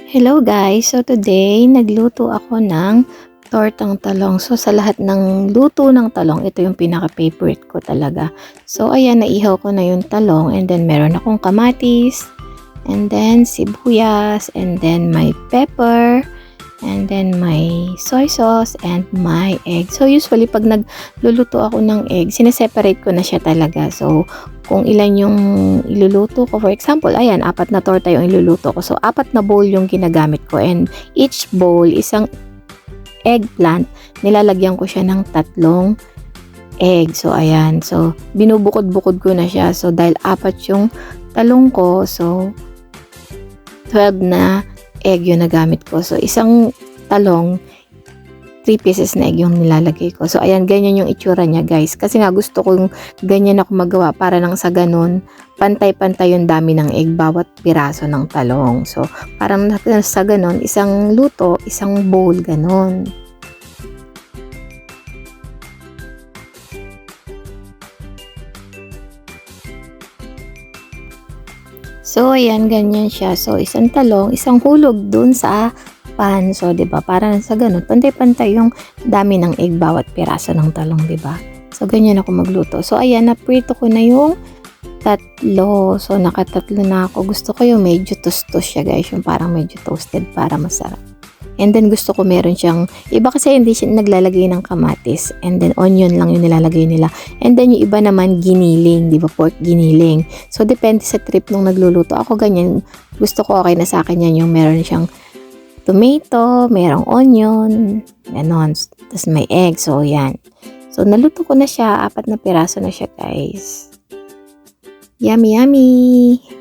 Hello guys! So today, nagluto ako ng tortang talong. So sa lahat ng luto ng talong, ito yung pinaka-favorite ko talaga. So ayan, naihaw ko na yung talong and then meron akong kamatis and then sibuyas and then may pepper and then may soy sauce and my egg. So usually pag nagluluto ako ng egg, sineseparate ko na siya talaga. So kung ilan yung iluluto ko, for example, ayan, 4 na torta yung iluluto ko. So 4 na bowl yung ginagamit ko and each bowl, isang eggplant, nilalagyan ko siya ng 3 egg. So ayan, so binubukod-bukod ko na siya. So dahil 4 yung talong ko, so 12 na egg yung nagamit ko. So, isang talong, 3 pieces na egg yung nilalagay ko. So, ayan, ganyan yung itsura niya, guys. Kasi nga, gusto kong ganyan ako magawa para nang sa ganun, pantay-pantay yung dami ng egg bawat piraso ng talong. So, parang sa ganun, isang luto, isang bowl, ganun. So, ayan, ganyan siya. So, isang talong, isang hulog dun sa pan. So, 'di ba? Para sa ganun, pantay-pantay yung dami ng egg bawat piraso ng talong, 'di ba? So, ganyan ako magluto. So, ayan, naprito ko na yung 3. So, nakatatlo na ako. Gusto ko yung medyo toast-toast siya, guys. Yung parang medyo toasted para masarap. And then, gusto ko meron siyang, iba kasi hindi siya naglalagay ng kamatis. And then, onion lang yung nilalagay nila. And then, yung iba naman, giniling, di ba? Pork giniling. So, depende sa trip nung nagluluto. Ako ganyan, gusto ko okay na sa akin yan, yung meron siyang tomato, merong onion, ganon. Tapos may egg. So, yan. So, naluto ko na siya. 4 na piraso na siya, guys. Yummy, yummy!